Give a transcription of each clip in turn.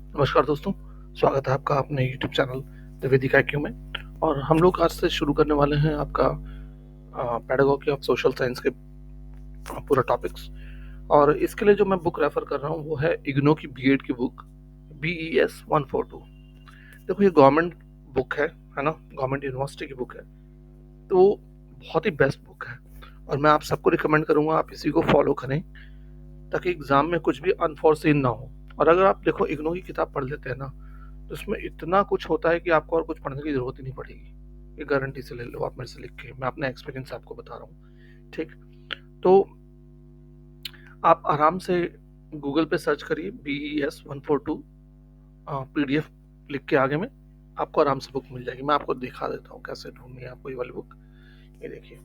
नमस्कार दोस्तों, स्वागत है आपका अपने यूट्यूब चैनल द वैदिक आईक्यू में। और हम लोग आज से शुरू करने वाले हैं आपका पेडागॉजी ऑफ सोशल साइंस के पूरा टॉपिक्स। और इसके लिए जो मैं बुक रेफर कर रहा हूँ वो है इग्नो की बीएड की बुक BES 142। देखो ये गवर्नमेंट बुक है ना, गवर्नमेंट यूनिवर्सिटी की बुक है, तो बहुत ही बेस्ट बुक है। और मैं आप सबको रिकमेंड करूँगा आप इसी को फॉलो करें ताकि एग्ज़ाम में कुछ भी अनफॉर्सीन ना हो। और अगर आप देखो इग्नो की किताब पढ़ लेते हैं ना, तो उसमें इतना कुछ होता है कि आपको और कुछ पढ़ने की ज़रूरत ही नहीं पड़ेगी। ये गारंटी से ले लो आप मेरे से लिख के, मैं अपना एक्सपीरियंस आपको बता रहा हूँ। ठीक, तो आप आराम से गूगल पे सर्च करिए BES 142 PDF लिख के आगे में, आपको आराम से बुक मिल जाएगी। मैं आपको दिखा देता हूँ कैसे ढूंढनी है आपको ये वाली बुक। ये देखिए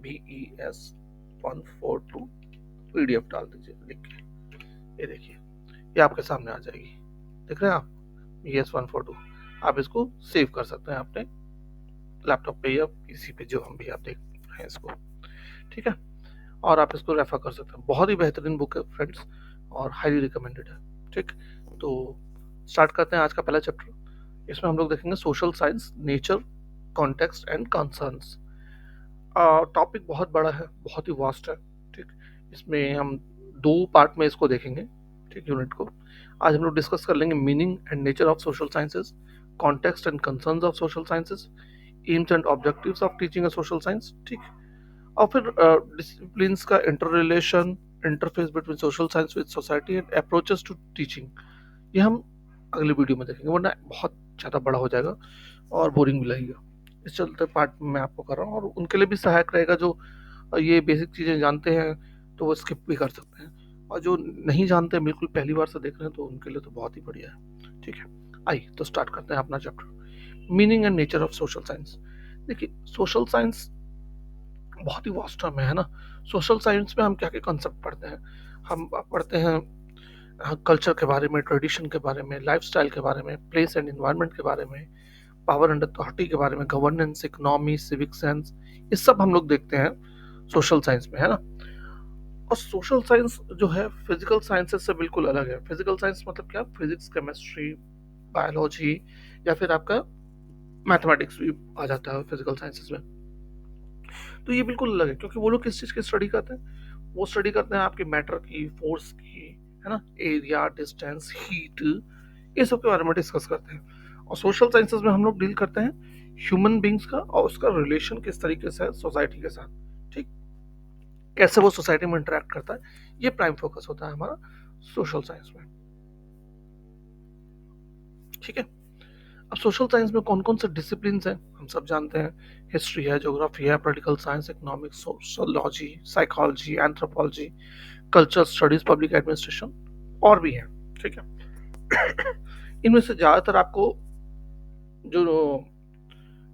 BES 142 PDF डाल दीजिए लिख के, ये देखिए ये आपके सामने आ जाएगी। देख रहे हैं आप BES 142। आप इसको सेव कर सकते हैं अपने लैपटॉप पे या पीसी पे, जो हम भी आप देख रहे हैं इसको। ठीक है, और आप इसको रेफर कर सकते हैं। बहुत ही बेहतरीन बुक है फ्रेंड्स, और हाईली रिकमेंडेड है। ठीक, तो स्टार्ट करते हैं आज का पहला चैप्टर। इसमें हम लोग देखेंगे social science, nature, context and concerns. Topic बहुत बड़ा है, बहुत ही वास्ट है। ठीक, इसमें हम दो पार्ट में इसको देखेंगे। ठीक, यूनिट को आज हम लोग डिस्कस कर लेंगे meaning and nature of social sciences, context and concerns of social sciences, aims and objectives of teaching a social science. ठीक, और फिर डिसिप्लिन्स का inter relation, interface between social science with society and approaches to teaching. ये हम अगले video में देखेंगे, वरना बहुत ज़्यादा बड़ा हो जाएगा और बोरिंग भी लगेगा। इस चलते पार्ट मैं आपको कर रहा हूँ, और उनके लिए भी सहायक रहेगा जो ये बेसिक चीज़ें जानते हैं तो वो स्किप भी कर सकते हैं, और जो नहीं जानते हैं, बिल्कुल पहली बार से देख रहे हैं, तो उनके लिए तो बहुत ही बढ़िया है। ठीक है, आइए तो स्टार्ट करते हैं अपना chapter, meaning and nature of social science. देखिए सोशल साइंस बहुत ही वास्ट टर्म है ना। सोशल साइंस में हम क्या क्या कॉन्सेप्ट पढ़ते हैं? हम पढ़ते हैं कल्चर के बारे में, ट्रेडिशन के बारे में, लाइफस्टाइल के बारे में, प्लेस एंड इन्वायरमेंट के बारे में, पावर एंड अथॉरिटी के बारे में, गवर्नेंस, इकोनॉमी, सिविक सेंस, ये सब हम लोग देखते हैं सोशल साइंस में, है ना। और सोशल साइंस जो है फिजिकल साइंसेस से बिल्कुल अलग है। फिजिकल साइंस मतलब क्या? फिजिक्स, केमिस्ट्री, बायोलॉजी, या फिर आपका मैथमेटिक्स भी आ जाता है फिजिकल साइंसेस में। तो ये बिल्कुल अलग है, क्योंकि वो लोग किस चीज़ की स्टडी करते हैं? वो स्टडी करते हैं आपके मैटर की, फोर्स की, है ना, एरिया, डिस्टेंस, हीट, ये सब के बारे में डिस्कस करते हैं। और सोशल साइंसेज में हम लोग डील करते हैं ह्यूमन बींग्स का और उसका रिलेशन किस तरीके से है सोसाइटी के साथ। ठीक, कैसे वो सोसाइटी में इंटरेक्ट करता है, ये प्राइम फोकस होता है हमारा सोशल साइंस में। ठीक है, अब सोशल साइंस में कौन कौन से डिसिप्लिन हैं हम सब जानते हैं। हिस्ट्री है, ज्योग्राफी है, political science, economics, sociology, psychology, anthropology, culture studies, public administration, और भी हैं। ठीक है, इनमें से ज़्यादातर आपको जो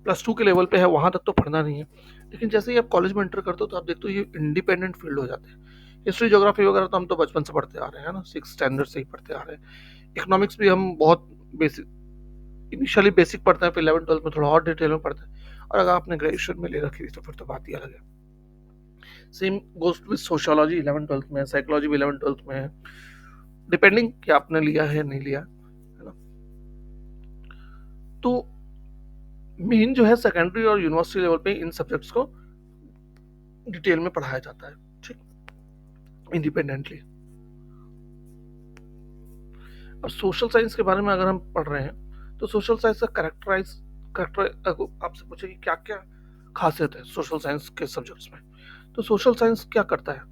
+2 के लेवल पे है वहाँ तक तो पढ़ना नहीं है, लेकिन जैसे ही आप कॉलेज में एंटर करते हो तो आप देखते हो ये इंडिपेंडेंट फील्ड हो जाते हैं। हिस्ट्री, ज्योग्राफी वगैरह तो हम तो बचपन से पढ़ते आ रहे हैं ना, 6 स्टैंडर्ड से ही पढ़ते आ रहे हैं। इकोनॉमिक्स भी हम बहुत बेसिक, इनिशियली बेसिक पढ़ते हैं, फिर 11th 12th में थोड़ा और डिटेल में पढ़ते हैं। और अगर आपने ग्रेजुएशन में ले रखी थी तो फिर तो बात ही अलग है। Same goes with sociology 11th 12th में, साइकोलॉजी भी 11th 12th में है, डिपेंडिंग कि आपने लिया है नहीं लिया, है ना। तो मेन जो है सेकेंडरी और यूनिवर्सिटी लेवल पे इन सब्जेक्ट्स को डिटेल में पढ़ाया जाता है। ठीक, इंडिपेंडेंटली। अब सोशल साइंस के बारे में अगर हम पढ़ रहे हैं तो सोशल साइंस का करेक्टर आपसे पूछे कि क्या क्या खासियत है सोशल साइंस के सब्जेक्ट्स में, तो सोशल साइंस क्या करता है?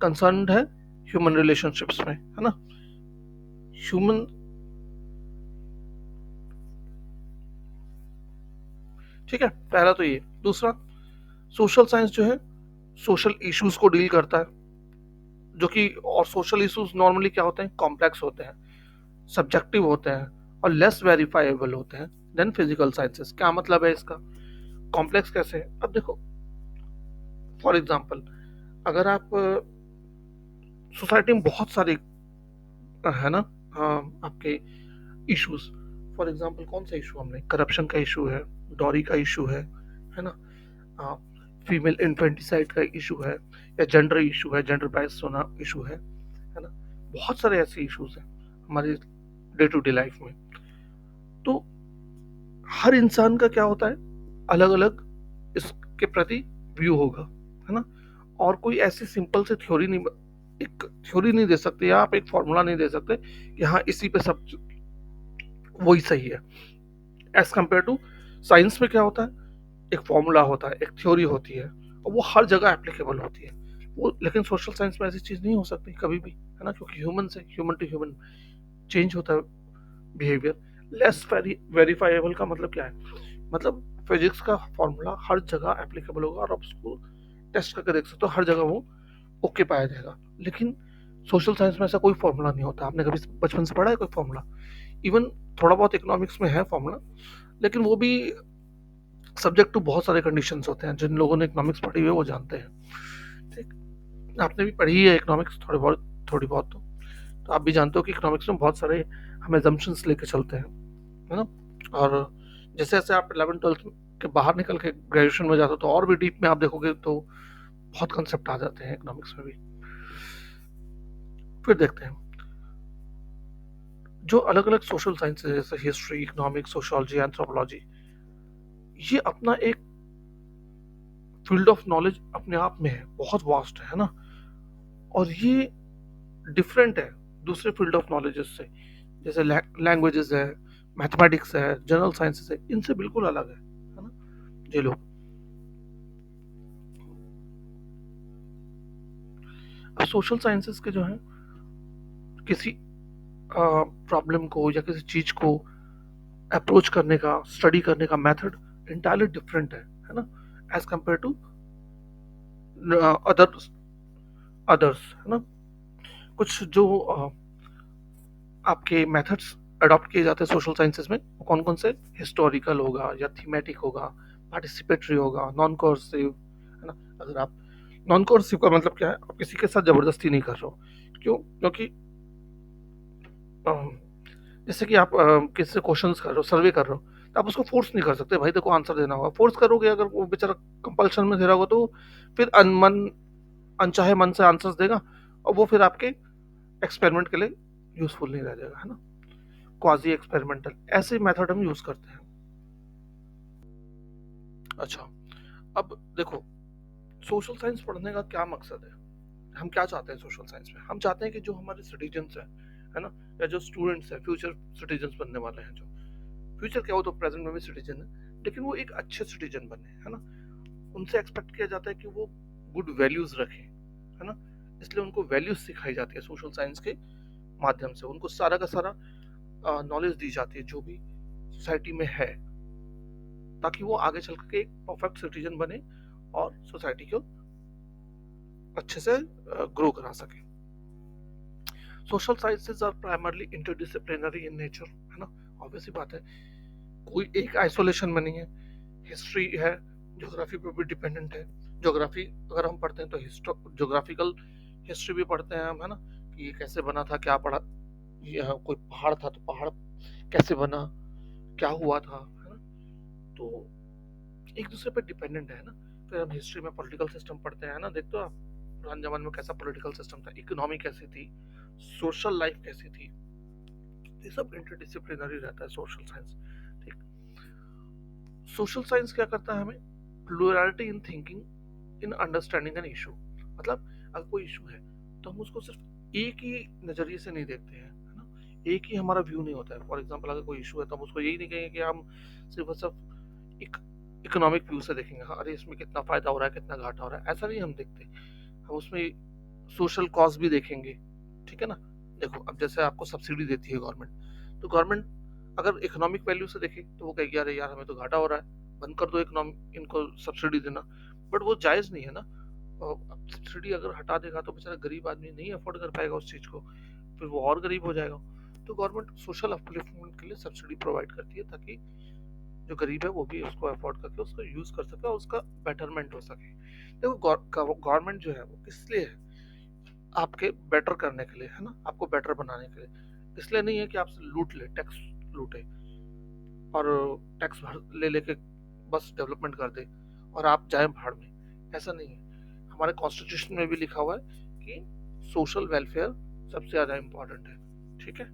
कंसर्न है ह्यूमन रिलेशनशिप्स में, है ना। ह्यूमन, ठीक है, पहला तो ये। दूसरा, सोशल साइंस जो है सोशल इश्यूज को डील करता है, जो कि, और सोशल इश्यूज नॉर्मली क्या होते हैं? कॉम्प्लेक्स होते हैं, सब्जेक्टिव होते हैं, और लेस वेरीफाइबल होते हैं देन फिजिकल साइंसेस। क्या मतलब है इसका? कॉम्प्लेक्स कैसे है? अब देखो, फॉर एग्जांपल, अगर आप सोसाइटी में बहुत सारे, है ना, आपके इश्यूज, फॉर एग्जांपल कौन सा इशू हमने? करप्शन का इशू है, डॉरी का इशू है ना, फीमेल इन्फेंटिसाइड का इशू है, या जेंडर इशू है, जेंडर बायस होना इशू है ना। बहुत सारे ऐसे इश्यूज हैं हमारे डे टू डे लाइफ में। तो हर इंसान का क्या होता है, अलग अलग इसके प्रति व्यू होगा, है ना। और कोई ऐसी सिंपल से थ्योरी नहीं, एक थ्योरी नहीं दे सकते या आप एक फॉर्मूला नहीं दे सकते कि हाँ इसी पे सब वही सही है। एज कम्पेयर टू साइंस में क्या होता है, एक फॉर्मूला होता है, एक थ्योरी होती है, और वो हर जगह एप्लीकेबल होती है वो। लेकिन सोशल साइंस में ऐसी चीज नहीं हो सकती कभी भी, है ना, क्योंकि ह्यूमन से ह्यूमन टू ह्यूमन चेंज होता है बिहेवियर। लेस वेरीफाइबल का मतलब क्या है, मतलब फिजिक्स का फॉर्मूला हर जगह एप्लीकेबल होगा और आप उसको टेस्ट करके देख सकते हो, हर जगह वो ओके पाया जाएगा। लेकिन सोशल साइंस में ऐसा कोई फॉर्मूला नहीं होता। आपने कभी बचपन से पढ़ा है कोई फॉर्मूला? इवन थोड़ा बहुत इकोनॉमिक्स में है फॉर्मूला, लेकिन वो भी सब्जेक्ट टू बहुत सारे कंडीशंस होते हैं। जिन लोगों ने इकोनॉमिक्स पढ़ी हुई है वो जानते हैं, ठीक। आपने भी पढ़ी है इकोनॉमिक्स थोड़ी बहुत तो आप भी जानते हो कि इकोनॉमिक्स में बहुत सारे हम एजम्पशंस लेके चलते हैं, है ना। और जैसे जैसे आप 11th 12th के बाहर निकल के ग्रेजुएशन में जाते हो तो और भी डीप में आप देखोगे तो बहुत कंसेप्ट आ जाते हैं इकोनॉमिक्स में भी। फिर देखते हैं जो अलग अलग सोशल साइंसेज जैसे हिस्ट्री, इकोनॉमिक्स, सोशियोलॉजी, एंथ्रोपोलॉजी, ये अपना एक फील्ड ऑफ नॉलेज अपने आप में है, बहुत वास्ट है ना। और ये डिफरेंट है दूसरे फील्ड ऑफ नॉलेजेस से, जैसे लैंग्वेजेस है, मैथमेटिक्स है, जनरल साइंसेस है, इनसे बिल्कुल अलग है ना। ये लोग अब सोशल साइंसेस के जो है किसी प्रॉब्लम को या किसी चीज को अप्रोच करने का, स्टडी करने का मेथड इंटायरली डिफरेंट है ना, as compare to others others, है ना। कुछ जो आपके मेथड्स अडॉप्ट किए जाते हैं सोशल साइंसेस में, वो कौन कौन से, हिस्टोरिकल होगा या थीमेटिक होगा, पार्टिसिपेटरी होगा, नॉन कोर्सिव, है ना। अगर आप नॉन कोर्सिव का मतलब क्या है, आप किसी के साथ जबरदस्ती नहीं कर रहे हो। क्यों? क्योंकि जैसे कि आप किसी से क्वेश्चंस कर रहे हो, सर्वे कर रहे हो, तो आप उसको फोर्स नहीं कर सकते भाई देखो आंसर देना होगा। फोर्स करोगे अगर वो बेचारा कंपल्शन में दे रहा होगा तो फिर अनचाहे मन से आंसर्स देगा, और वो फिर आपके एक्सपेरिमेंट के लिए यूजफुल नहीं रह जाएगा, है ना। क्वाजी एक्सपेरिमेंटल ऐसे मेथड हम यूज करते हैं। अच्छा, अब देखो सोशल साइंस पढ़ने का क्या मकसद है, हम क्या चाहते हैं सोशल साइंस में? हम चाहते हैं कि जो हमारे सिटीजन्स हैं, है ना, या जो स्टूडेंट्स हैं, फ्यूचर सिटीजन्स बनने वाले हैं, जो फ्यूचर क्या हो तो प्रेजेंट में भी सिटीजन है, लेकिन वो एक अच्छे सिटीजन बने, है ना। उनसे एक्सपेक्ट किया जाता है कि वो गुड वैल्यूज रखें, है ना। इसलिए उनको वैल्यूज सिखाई जाती है सोशल साइंस के माध्यम से। उनको सारा का सारा नॉलेज दी जाती है जो भी सोसाइटी में है, ताकि वो आगे चल के एक परफेक्ट सिटीजन बने और सोसाइटी को अच्छे से ग्रो करा सके। Social sciences are primarily interdisciplinary in nature, है ना। ऑब्वियसली बात है, कोई एक आइसोलेशन में नहीं है। हिस्ट्री है, ज्योग्राफी पे भी डिपेंडेंट है। ज्योग्राफी अगर हम पढ़ते हैं तो ज्योग्राफिकल हिस्ट्री भी पढ़ते हैं हम, है ना, कि ये कैसे बना था, क्या पढ़ा, ये कोई पहाड़ था तो पहाड़ कैसे बना, क्या हुआ था, है ना। तो एक दूसरे पे डिपेंडेंट है ना। फिर हम हिस्ट्री में पॉलिटिकल सिस्टम पढ़ते हैं ना, देखते हो आप पुराने जमाने में कैसा पॉलिटिकल सिस्टम था, इकोनॉमी कैसी थी, सोशल लाइफ कैसी थी। ये सब इंटरडिसिप्लिनरी रहता है सोशल साइंस, ठीक। सोशल साइंस क्या करता है हमें, plurality in thinking in understanding an issue. मतलब अगर कोई इशू है तो हम उसको सिर्फ एक ही नजरिए से नहीं देखते हैं, है ना। एक ही हमारा व्यू नहीं होता है। फॉर एग्जांपल अगर कोई इशू है तो हम उसको यही नहीं कहेंगे कि हम सिर्फ और सिर्फ एक इकोनॉमिक व्यू से देखेंगे, हाँ अरे इसमें कितना फायदा हो रहा है, कितना घाटा हो रहा है, ऐसा नहीं हम देखते। हम उसमें सोशल कॉज भी देखेंगे, ठीक है ना। देखो अब जैसे आपको सब्सिडी देती है गवर्नमेंट, तो गवर्नमेंट अगर इकोनॉमिक वैल्यू से देखे तो वो कहेगी अरे यार हमें तो घाटा हो रहा है, बंद कर दो इकोनॉमिक इनको सब्सिडी देना। बट वो जायज नहीं है ना। और अब सब्सिडी अगर हटा देगा तो बेचारा गरीब आदमी नहीं अफोर्ड कर पाएगा उस चीज को, फिर वो और गरीब हो जाएगा। तो गवर्नमेंट सोशल अपलिफ्टमेंट के लिए सब्सिडी प्रोवाइड करती है, ताकि जो गरीब है वो भी उसको अफोर्ड करके उसको यूज कर सके और उसका बेटरमेंट हो सके। देखो गवर्नमेंट जो है वो किस लिए है, आपके बेटर करने के लिए, है ना, आपको बेटर बनाने के लिए। इसलिए नहीं है कि आपसे लूट ले, टैक्स लूटे और टैक्स भर ले लेके बस डेवलपमेंट कर दे और आप जाए भाड़ में, ऐसा नहीं है। हमारे कॉन्स्टिट्यूशन में भी लिखा हुआ है कि सोशल वेलफेयर सबसे ज्यादा इम्पोर्टेंट है, ठीक है।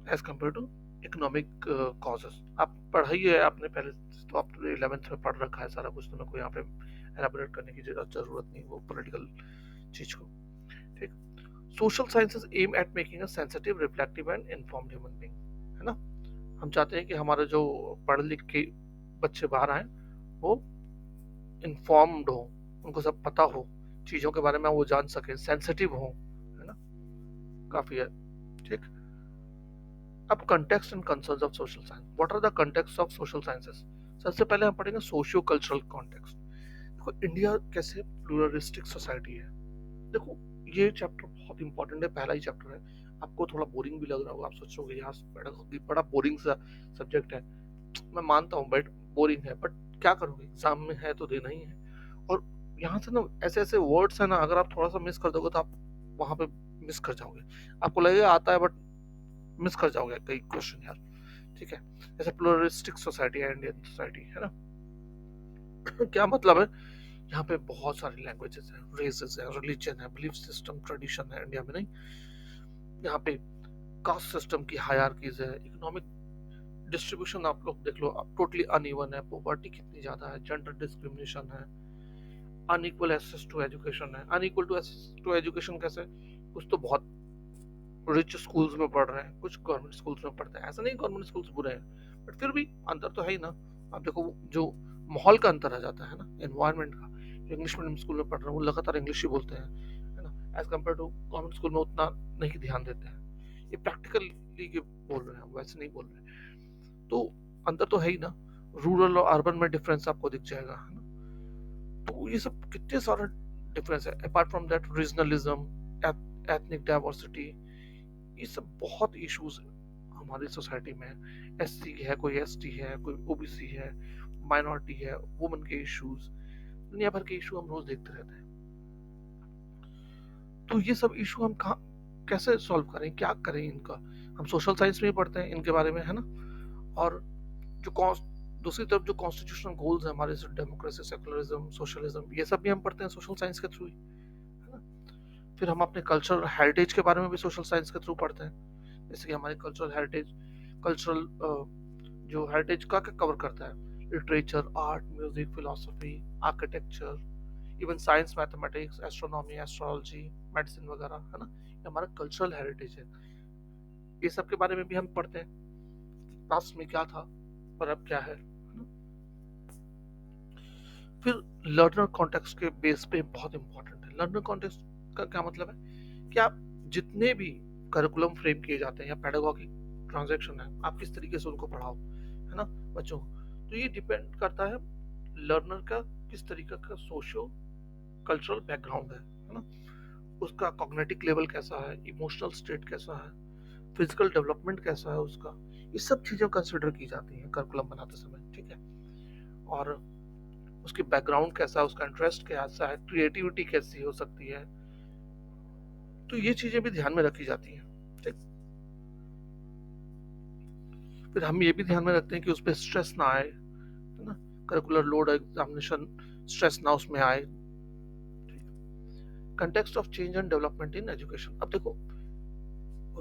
As compare to economic causes. आप पढ़ा ही है आपने पहले, तो आप 11th में पढ़ रखा है सारा कुछ, तो मैं कोई यहाँ पे एलाबोरेट करने की जरूरत नहीं वो पॉलिटिकल चीज को। ठीक। Social sciences aim at making a sensitive, reflective and informed human being, है ना। हम चाहते हैं कि हमारे जो पढ़ लिख के बच्चे बाहर आए वो इन्फॉर्म्ड हो, उनको सब पता हो चीजों के बारे में, वो जान सके, सेंसिटिव हो, है ना। काफी है। ठीक। अब context and concerns of social science. What are the context of social sciences? सबसे पहले हम पढ़ेंगे सोशियो कल्चरल कॉन्टेक्स्ट। देखो इंडिया कैसे प्लूरलिस्टिक सोसाइटी है। देखो ये चैप्टर बहुत इंपॉर्टेंट है, पहला ही चैप्टर है। आपको थोड़ा बोरिंग भी लग रहा होगा, आप सोचोगे यार बड़ा बोरिंग सा सब्जेक्ट है। मैं मानता हूँ बट बोरिंग है, बट क्या करोगे, एग्जाम में है तो देना ही है। और यहाँ से ना ऐसे ऐसे वर्ड्स है ना, अगर आप थोड़ा सा मिस कर दोगे तो आप वहां पे मिस कर जाओगे। आपको लगेगा आता है बट मिस कर जाओगे कई क्वेश्चन यार। ठीक है। जैसे प्लूरलिस्टिक सोसाइटी है इंडियन सोसाइटी, है ना। क्या मतलब है? यहाँ पे बहुत सारी लैंग्वेजेस हैं, रेसेस हैं, रिलीजन है, बिलीफ सिस्टम, ट्रेडिशन है इंडिया में, नहीं। यहाँ पे कास्ट सिस्टम की हायरार्कीज है, इकोनॉमिक डिस्ट्रीब्यूशन आप लोग देख लो, आप टोटली अनइवन है, पॉवर्टी कितनी ज्यादा है, जेंडर डिस्क्रिमिनेशन है, अनइक्वल एक्सेस टू एजुकेशन है। Unequal to access to education कैसे? कुछ तो बहुत रिच स्कूल्स में पढ़ रहे हैं, कुछ गवर्नमेंट स्कूल्स में पढ़ते हैं। ऐसा नहीं गवर्नमेंट स्कूल्स बुरे हैं, बट फिर भी अंतर तो है ही ना। आप देखो जो माहौल का अंतर आ जाता है ना, एनवायरनमेंट का। जो इंग्लिश मीडियम स्कूल में पढ़ रहे हैं वो लगातार इंग्लिश ही बोलते हैं, है ना, as compare to government school में उतना नहीं ध्यान देते हैं। ये प्रैक्टिकली के बोल रहे हैं, वैसे नहीं बोल रहे हैं। तो अंतर तो है ही ना। रूरल और अर्बन में डिफरेंस आपको दिख जाएगा, है ना। तो ये सब कितने सारे डिफरेंस है। Apart from that regionalism, ethnic diversity, ये सब बहुत इश्यूज हमारी सोसाइटी में। एससी है, कोई एसटी है, कोई ओबीसी है, माइनॉरिटी है, वुमेन के इश्यूज, दुनिया भर के इशू हम रोज देखते रहते हैं। तो ये सब इशू हम कहाँ कैसे सॉल्व करें, क्या करें इनका? हम सोशल साइंस में ही पढ़ते हैं इनके बारे में, है ना। और जो दूसरी तरफ जो कॉन्स्टिट्यूशनल गोल्स है हमारे, डेमोक्रेसी, सेकुलरिज्म, सोशलिज्म, ये सब भी हम पढ़ते हैं सोशल साइंस के थ्रू ही, है ना। फिर हम अपने कल्चरल हेरिटेज के बारे में भी सोशल साइंस के थ्रू पढ़ते हैं। जैसे कि हमारे कल्चरल हेरिटेज, कल्चरल जो हेरिटेज का क्या कवर करता है, literature, art, music, philosophy, architecture, even science, mathematics, astronomy, astrology, medicine वगैरह, है ना। ये हमारा कल्चरल हेरिटेज है। ये सब के बारे में भी हम पढ़ते हैं, पास्ट में क्या था और अब क्या है ना? फिर लर्नर कॉन्टेक्स्ट के बेस पे बहुत इंपॉर्टेंट है। लर्नर कॉन्टेक्स्ट का क्या मतलब है कि आप जितने भी करिकुलम फ्रेम किए जाते हैं या पेडागॉगिक ट्रांजैक्शन है, आप किस तरीके से उनको पढ़ाओ, है ना, बच्चों को। तो ये डिपेंड करता है लर्नर का किस तरीके का सोशो कल्चरल बैकग्राउंड है ना। उसका कॉग्निटिव लेवल कैसा है, इमोशनल स्टेट कैसा है, फिजिकल डेवलपमेंट कैसा है उसका। ये सब चीजें कंसिडर की जाती हैं करिकुलम बनाते समय, ठीक है। और उसकी बैकग्राउंड कैसा है, उसका इंटरेस्ट कैसा है, क्रिएटिविटी कैसी हो सकती है, तो ये चीजें भी ध्यान में रखी जाती हैं, ठीक। फिर हम ये भी ध्यान में रखते हैं कि उस पर स्ट्रेस ना आए, है ना, करिकुलर लोड, एग्जामिनेशन स्ट्रेस ना उसमें आए। Context of change and development in education. अब देखो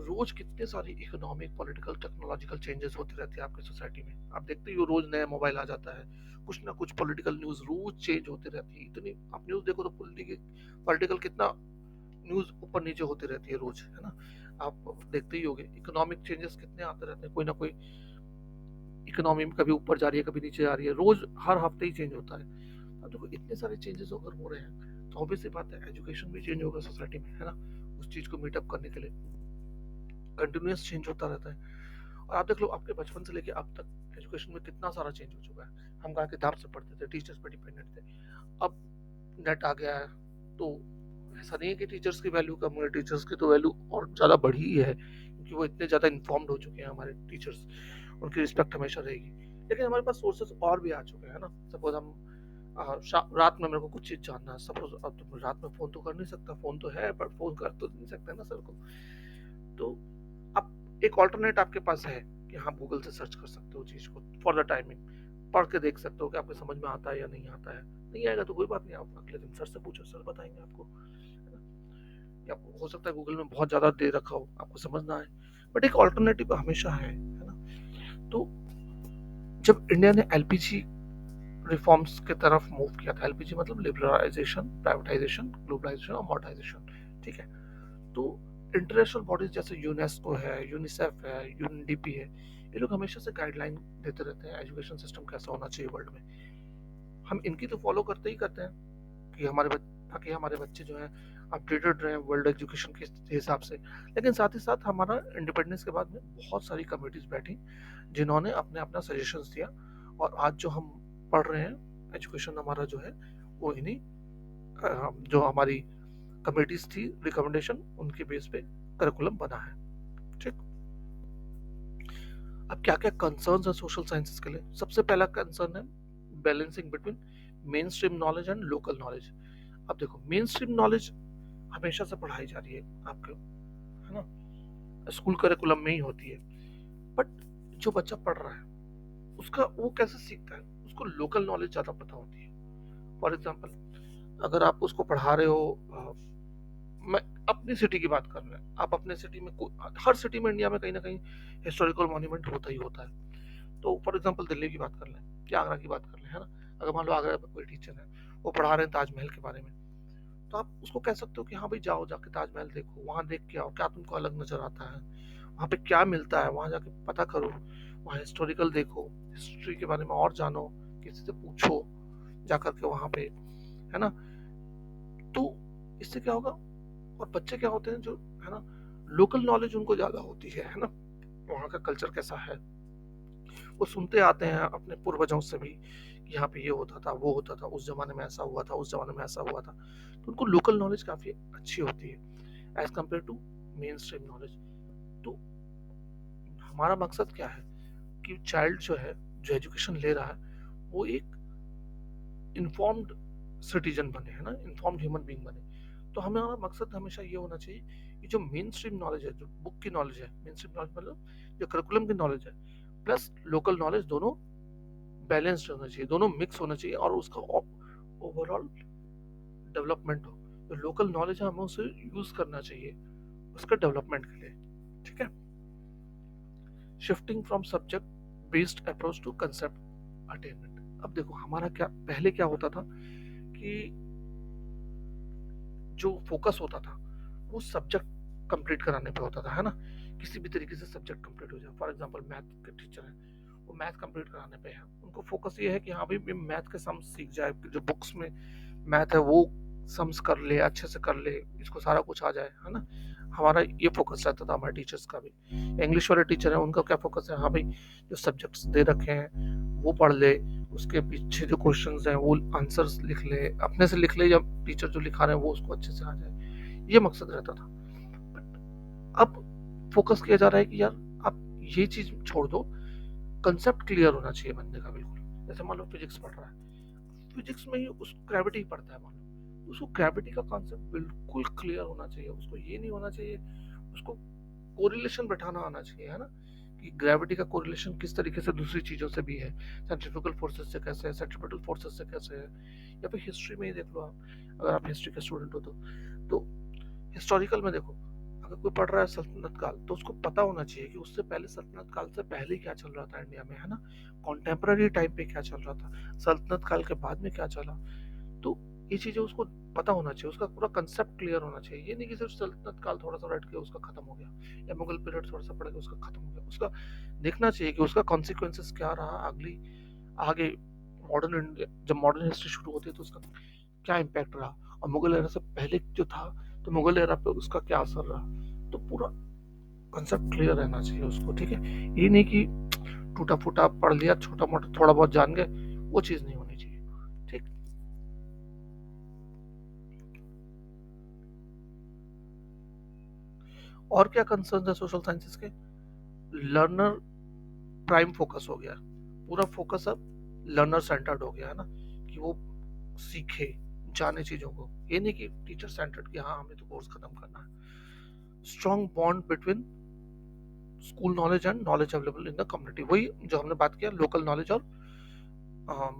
रोज कितने सारे इकोनॉमिक, पॉलिटिकल, टेक्नोलॉजिकल चेंजेस होते रहते हैं आपकी सोसाइटी में। आप देखते ही हो रोज नया मोबाइल आ जाता है, कुछ ना कुछ पॉलिटिकल न्यूज रोज चेंज होती रहती है। इतनी आप न्यूज देखो तो पॉलिटिकल कितना न्यूज ऊपर नीचे होती रहती है रोज, है ना। आप देखते ही होंगे इकोनॉमिक चेंजेस कितने आते रहते हैं, कोई ना कोई इकोनॉमी में कभी ऊपर जा रही है, कभी नीचे जा रही है, रोज हर हफ्ते ही चेंज होता है। अब देखो इतने सारे चेंजेस अगर हो रहे हैं तो ऑब्वियस सी बात है एजुकेशन भी चेंज होगा सोसाइटी में, है ना। उस चीज को मीटअप करने के लिए कंटिन्यूस चेंज होता रहता है। और आप देख लो आपके बचपन से लेके अब तक एजुकेशन में कितना सारा चेंज हो चुका है। हम कहा किताब से पढ़ते थे, टीचर्स पर डिपेंडेंट थे, अब नेट आ गया है। तो ऐसा नहीं है कि टीचर्स की वैल्यू कम है, टीचर्स की तो वैल्यू और ज़्यादा बढ़ी है, क्योंकि वो इतने ज़्यादा इन्फॉर्म्ड हो चुके हैं हमारे टीचर्स, उनकी रिस्पेक्ट हमेशा रहेगी। लेकिन हमारे पास सोर्सेस और भी आ चुके हैं ना। सपोज हम रात में मेरे को कुछ चीज़ जानना है, सपोज अब तो रात में फ़ोन तो कर नहीं सकता, फ़ोन तो है बट फ़ोन कर तो नहीं सकते ना सर को। तो अब एक ऑल्टरनेट आपके पास है कि हाँ गूगल से सर्च कर सकते हो चीज़ को फॉर द टाइमिंग, पढ़ के देख सकते हो कि आपको समझ में आता है या नहीं आता है। नहीं आएगा तो कोई बात नहीं, आप अगले दिन सर से पूछो, सर बताएंगे आपको, है ना। या हो सकता है गूगल में बहुत ज़्यादा दे रखा हो, आपको समझ ना आए, बट एक ऑल्टरनेटिव हमेशा है ना। तो जब इंडिया ने एलपीजी रिफॉर्म्स की तरफ मूव किया था, एलपीजी मतलब लिबरलाइजेशन, प्राइवेटाइजेशन, ग्लोबलाइजेशन और मॉडर्नाइजेशन, ठीक है। तो इंटरनेशनल बॉडीज जैसे यूनेस्को है, यूनिसेफ है, यूएनडीपी है, ये लोग हमेशा से गाइडलाइन देते रहते हैं एजुकेशन सिस्टम कैसा होना चाहिए वर्ल्ड में। हम इनकी तो फॉलो करते ही करते हैं कि ताकि हमारे बच्चे जो हैं अपडेटेड रहें वर्ल्ड एजुकेशन के हिसाब से। लेकिन साथ ही साथ हमारा इंडिपेंडेंस के बाद में बहुत सारी कमिटीज बैठी जिन्होंने अपने अपना सजेशंस दिया, और आज जो हम पढ़ रहे हैं एजुकेशन हमारा जो है वो इन्हीं जो हमारी कमिटीज थी रिकमेंडेशन उनके बेस पे करिकुलम बना है, ठीक। अब क्या क्या कंसर्न्स है सोशल साइंसेस के लिए? सबसे पहला कंसर्न है balancing between main stream knowledge and local knowledge. अब देखो, मेन स्ट्रीम नॉलेज हमेशा से पढ़ाई जा रही है आपको, है ना, स्कूल करिकुलम में ही होती है। बट जो बच्चा पढ़ रहा है उसका वो कैसे सीखता है, उसको लोकल नॉलेज ज्यादा पता होती है। फॉर एग्जाम्पल, अगर आप उसको पढ़ा रहे हो, मैं अपनी सिटी की बात कर रहे हैं, आप अपने सिटी में हर सिटी में इंडिया में कहीं ना कहीं हिस्टोरिकल मॉन्यूमेंट होता ही होता है। तो फॉर एग्जाम्पल दिल्ली की बात कर लें या आगरा की बात कर लें, है ना। अगर मान लो आगरा में कोई टीचर है, वो पढ़ा रहे हैं ताजमहल के बारे में, तो आप उसको कह सकते हो कि हाँ भाई जाओ, जाके ताजमहल देखो, वहाँ देख के आओ, क्या तुमको अलग नजर आता है, वहाँ पे क्या मिलता है, वहाँ जाके पता करो, वहाँ हिस्टोरिकल देखो, हिस्ट्री के बारे में और जानो, किसी से पूछो जा करके वहाँ पे, है ना। तो इससे क्या होगा, और बच्चे क्या होते हैं जो, है ना, लोकल नॉलेज उनको ज्यादा होती है ना, वहाँ का कल्चर कैसा है, वो सुनते आते हैं अपने पूर्वजों से भी कि यहाँ पे ये होता था, वो होता था, उस जमाने में ऐसा हुआ था, उस जमाने में ऐसा हुआ था। तो उनको लोकल नॉलेज काफी अच्छी होती है as compare to mainstream knowledge. तो हमारा मकसद क्या है कि चाइल्ड जो है, जो एजुकेशन ले रहा है, वो एक इन्फॉर्म्ड सिटीजन बने, है ना, इन्फॉर्म्ड ह्यूमन बीइंग बने। तो हमारा मकसद हमेशा ये होना चाहिए कि जो मेन स्ट्रीम नॉलेज है, जो बुक की नॉलेज है, मेन स्ट्रीम नॉलेज मतलब जो करिकुलम की नॉलेज है प्लस लोकल नॉलेज, दोनों बैलेंस्ड होना चाहिए, दोनों मिक्स होना चाहिए, और उसका ओवरऑल डेवलपमेंट हो। जो लोकल नॉलेज है हमें उसे यूज करना चाहिए उसके डेवलपमेंट के लिए, ठीक है। Shifting from subject based approach to concept attainment. अब देखो, हमारा क्या पहले क्या होता था कि जो फोकस होता था वो सब्जेक्ट कंप्लीट कराने पे होता था, है ना, किसी भी तरीके से सब्जेक्ट कंप्लीट हो जाए। फॉर एग्जांपल मैथ के टीचर हैं, वो मैथ कंप्लीट कराने पे है, उनको फोकस ये है कि हाँ भाई मैथ के सम्स सीख जाए, जो बुक्स में मैथ है वो सम्स कर ले, अच्छे से कर ले, इसको सारा कुछ आ जाए, है ना। हमारा ये फोकस रहता था हमारे टीचर्स का भी। इंग्लिश वाले टीचर है, उनका क्या फोकस है, हाँ भाई जो सब्जेक्ट्स दे रखे हैं वो पढ़ ले, उसके पीछे जो क्वेश्चंस हैं वो आंसर्स लिख ले, अपने से लिख ले, या टीचर जो लिखा रहे हैं वो उसको अच्छे से आ जाए, ये मकसद रहता था। अब फोकस किया जा रहा है कि यार आप ये चीज छोड़ दो, कंसेप्ट क्लियर होना चाहिए बंदे का बिल्कुल। जैसे मान लो फिजिक्स पढ़ रहा है, फिजिक्स में ही उस ग्रेविटी पढ़ता है मान लो, तो उसको ग्रेविटी का कॉन्सेप्ट बिल्कुल क्लियर होना चाहिए, उसको ये नहीं होना चाहिए, उसको कोरिलेशन बैठाना आना चाहिए, है ना, कि ग्रेविटी का कोरिलेशन किस तरीके से दूसरी चीजों से भी है, सेंट्रीफ्यूगल फोर्सेस से कैसे है, सेंट्रीपिटल फोर्सेस से कैसे है, या फिर हिस्ट्री में ही देख लो आप, अगर आप हिस्ट्री के स्टूडेंट हो तो हिस्टोरिकल में देखो, अगर कोई पढ़ रहा है सल्तनत काल, तो उसको पता होना चाहिए कि उससे पहले सल्तनत काल से पहले क्या चल रहा था इंडिया में, है ना, कॉन्टेम्पररी टाइम पे क्या चल रहा था, सल्तनत काल के बाद में क्या चला। तो ये चीजें उसको पता होना चाहिए, उसका पूरा कंसेप्ट क्लियर होना चाहिए। ये नहीं कि सिर्फ सल्तनत काल थोड़ा सा रट के उसका खत्म हो गया, या मुगल पीरियड थोड़ा सा पढ़ के उसका खत्म हो गया। उसका देखना चाहिए कि उसका कॉन्सिक्वेंसेस क्या रहा अगली, आगे मॉडर्न इंडिया, जब मॉडर्न हिस्ट्री शुरू होती है तो उसका क्या इम्पैक्ट रहा, और मुगल एरा से पहले जो था तो मुगल एरा पे उसका क्या असर रहा। तो पूरा कंसेप्ट क्लियर रहना चाहिए उसको, ठीक है। ये नहीं कि टूटा फूटा पढ़ लिया, छोटा मोटा थोड़ा बहुत जान गए, वो चीज नहीं होनी चाहिए, ठीक। और क्या कंसर्न है सोशल साइंसेस के? लर्नर प्राइम फोकस हो गया, पूरा फोकस अब लर्नर सेंटर्ड हो गया, है ना, कि वो सीखे, जाने चीजों को, ये नहीं कि टीचर सेंटर्ड कि हाँ हमें तो कोर्स खत्म करना है। Strong bond between school knowledge and knowledge available in the community, वही जो हमने बात किया, लोकल नॉलेज और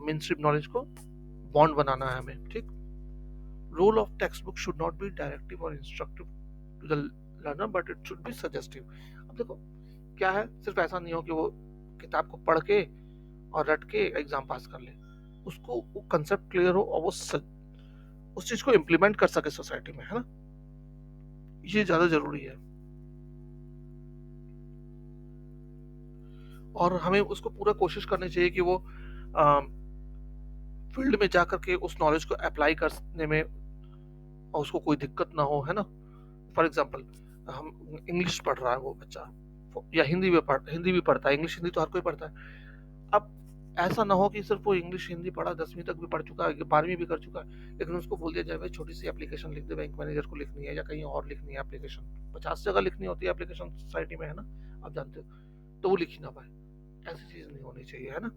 मेन स्ट्रीम नॉलेज को बॉन्ड बनाना है हमें, ठीक। Role of textbook should not be directive और instructive to the learner, but it should be suggestive. देखो क्या है, सिर्फ ऐसा नहीं हो कि वो किताब को पढ़ के और रट के एग्जाम पास कर ले, उसको वो कंसेप्ट क्लियर हो और वो उस चीज को इम्प्लीमेंट कर सके सोसाइटी में, है ना। ये ज्यादा जरूरी है। और हमें उसको पूरा कोशिश करनी चाहिए कि वो फील्ड में जाकर के उस नॉलेज को अप्लाई करने में और उसको कोई दिक्कत ना हो, है ना। फॉर एग्जाम्पल, हम इंग्लिश पढ़ रहा है वो बच्चा, या हिंदी भी पढ़ता है, इंग्लिश हिंदी तो हर कोई पढ़ता है। अब ऐसा ना हो कि सिर्फ वो इंग्लिश हिंदी पढ़ा, 10वीं तक भी पढ़ चुका है, 12वीं भी कर चुका है, लेकिन उसको बोल दिया जाए भाई छोटी सी एप्लीकेशन लिख दे, बैंक मैनेजर को लिखनी है या कहीं और लिखनी है एप्लीकेशन, 50 जगह लिखनी होती है एप्लीकेशन सोसाइटी में, है ना, आप जानते हो, तो वो लिख ही ना पाए। ऐसी चीज नहीं होनी चाहिए, है ना।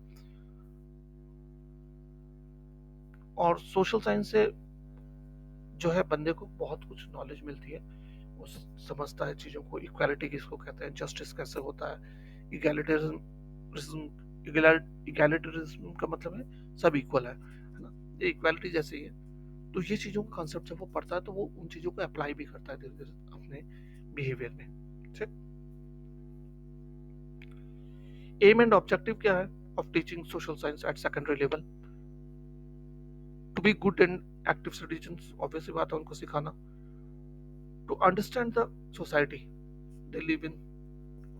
और सोशल साइंस से जो है बंदे को बहुत कुछ नॉलेज मिलती है, वो समझता है चीजों को, इक्वालिटी किसको कहते हैं, जस्टिस कैसे होता है, इगैलिटरिज्म, इगैलिटरिज्म का मतलब है सब इक्वल है ना, ये इक्वालिटी जैसे ही है। तो ये चीजों का कॉन्सेप्ट जब वो पढ़ता है तो वो उन चीजों को अप्लाई भी करता है धीरे धीरे अपने बिहेवियर में। ठीक। एम एंड ऑब्जेक्टिव क्या है of teaching social science at secondary level? To be good and active citizens, obviously बात है, उनको सिखाना। To understand the society they live in,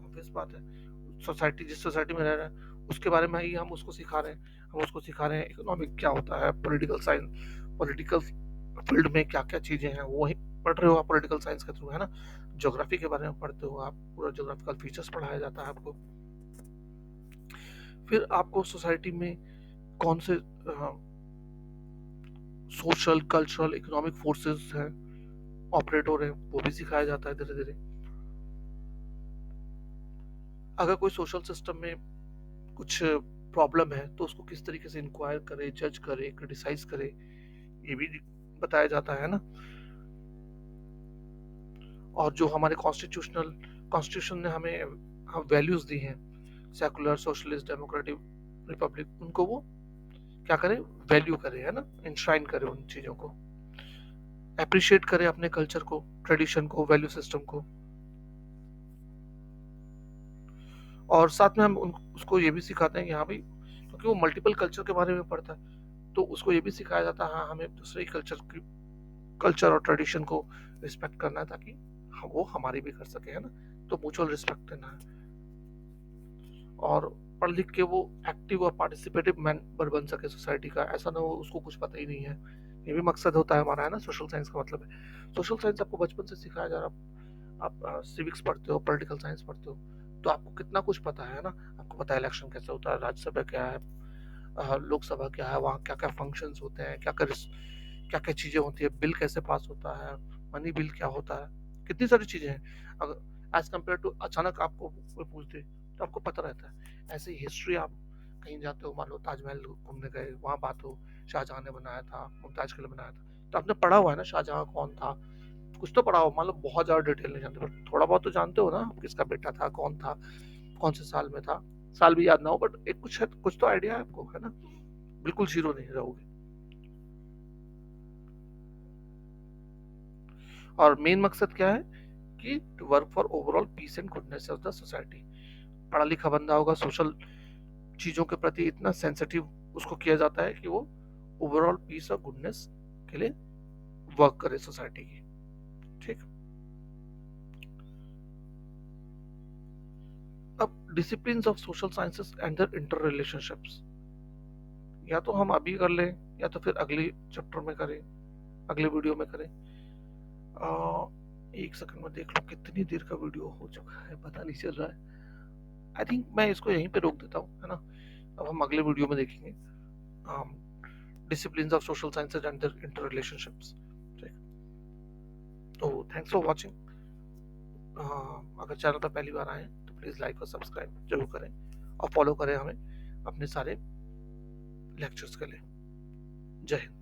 obvious बात है, सोसाइटी जिस सोसाइटी में रह रहा है उसके बारे में ही हम उसको सिखा रहे हैं। हम उसको सिखा रहे हैं इकोनॉमिक क्या होता है, पॉलिटिकल साइंस, पॉलिटिकल फील्ड में क्या क्या चीजें हैं वो पढ़ रहे हो आप पॉलिटिकल साइंस के थ्रू, है ना। ज्योग्राफी के बारे में पढ़ते हो आप, पूरा ज्योग्राफिकल फीचर्स पढ़ाया जाता है आपको। फिर आपको सोसाइटी में कौन से सोशल कल्चरल इकोनॉमिक फोर्सेस हैं, ऑपरेट हो रहे हैं, वो भी सिखाया जाता है धीरे धीरे। अगर कोई सोशल सिस्टम में कुछ प्रॉब्लम है तो उसको किस तरीके से इंक्वायर करे, जज करे, क्रिटिसाइज करे, ये भी बताया जाता है ना। और जो हमारे कॉन्स्टिट्यूशन ने हमें हम वैल्यूज दी हैं, सेकुलर, सोशलिस्ट, डेमोक्रेटिक, रिपब्लिक, उनको वो क्या करे, वैल्यू करे, है ना, इंश्राइन करे उन चीजों को, अप्रिशिएट करे अपने कल्चर को, ट्रेडिशन को, वैल्यू सिस्टम को। और साथ में हम उसको ये भी सिखाते हैं यहाँ भी, क्योंकि वो मल्टीपल कल्चर के बारे में पढ़ता है, तो उसको ये भी सिखाया जाता है हाँ हमें दूसरे कल्चर और ट्रेडिशन को रिस्पेक्ट करना है, ताकि वो हमारी भी कर सके, है ना। तो म्यूचुअल रिस्पेक्ट देना है। और पढ़ लिख के वो एक्टिव और पार्टिसिपेटिव मेंबर बन सके सोसाइटी का, ऐसा ना हो उसको कुछ पता ही नहीं है। ये भी मकसद होता है हमारा, है ना। सोशल साइंस का मतलब है, सोशल साइंस आपको बचपन से सिखाया जा रहा। आप सिविक्स पढ़ते हो, पॉलिटिकल साइंस पढ़ते हो, तो आपको कितना कुछ पता है ना। आपको पता है इलेक्शन कैसे होता है, राज्यसभा क्या है, लोकसभा क्या है, वहाँ क्या क्या फंक्शंस होते हैं, क्या क्या चीजें होती है, बिल कैसे पास होता है, मनी बिल क्या होता है, कितनी सारी चीजें हैं। अगर एज कम्पेयर टू अचानक आपको कोई पूछ दे तो आपको पता रहता है। ऐसे ही हिस्ट्री, आप कहीं जाते हो, मान लो ताजमहल घूमने गए, वहां बात हो शाहजहां ने बनाया था, मुमताज के लिए बनाया था, तो आपने पढ़ा हुआ है ना शाहजहां कौन था, कुछ तो पढ़ा हो, मान लो बहुत ज्यादा डिटेल नहीं जानते पर थोड़ा बहुत तो जानते हो ना, किसका बेटा था, कौन था, कौन से साल में था, साल भी याद ना हो बट एक कुछ तो आइडिया है आपको, है ना। बिल्कुल जीरो नहीं रहोगे। और मेन मकसद क्या है कि to work for overall peace and goodness of the society. पढ़ा लिखा बंदा होगा, सोशल चीजों के प्रति इतना सेंसिटिव उसको किया जाता है कि वो ओवरऑल पीस और गुडनेस के लिए वर्क करे सोसाइटी की। ठीक। अब discipline of social sciences and their inter relationships, या तो हम अभी कर लें या तो फिर अगले चैप्टर में करें, अगले वीडियो में करें। एक सेकंड में देख लो कितनी देर का वीडियो हो चुका है, पता नहीं चल रहा है। आई थिंक मैं इसको यहीं पे रोक देता हूँ, है ना। अब हम अगले वीडियो में देखेंगे discipline of social sciences and their inter relationships. ठीक। तो थैंक्स फॉर वॉचिंग। अगर चैनल पर पहली बार आए तो प्लीज़ लाइक और सब्सक्राइब जरूर करें और फॉलो करें हमें अपने सारे लेक्चर्स के लिए। जय हिंद।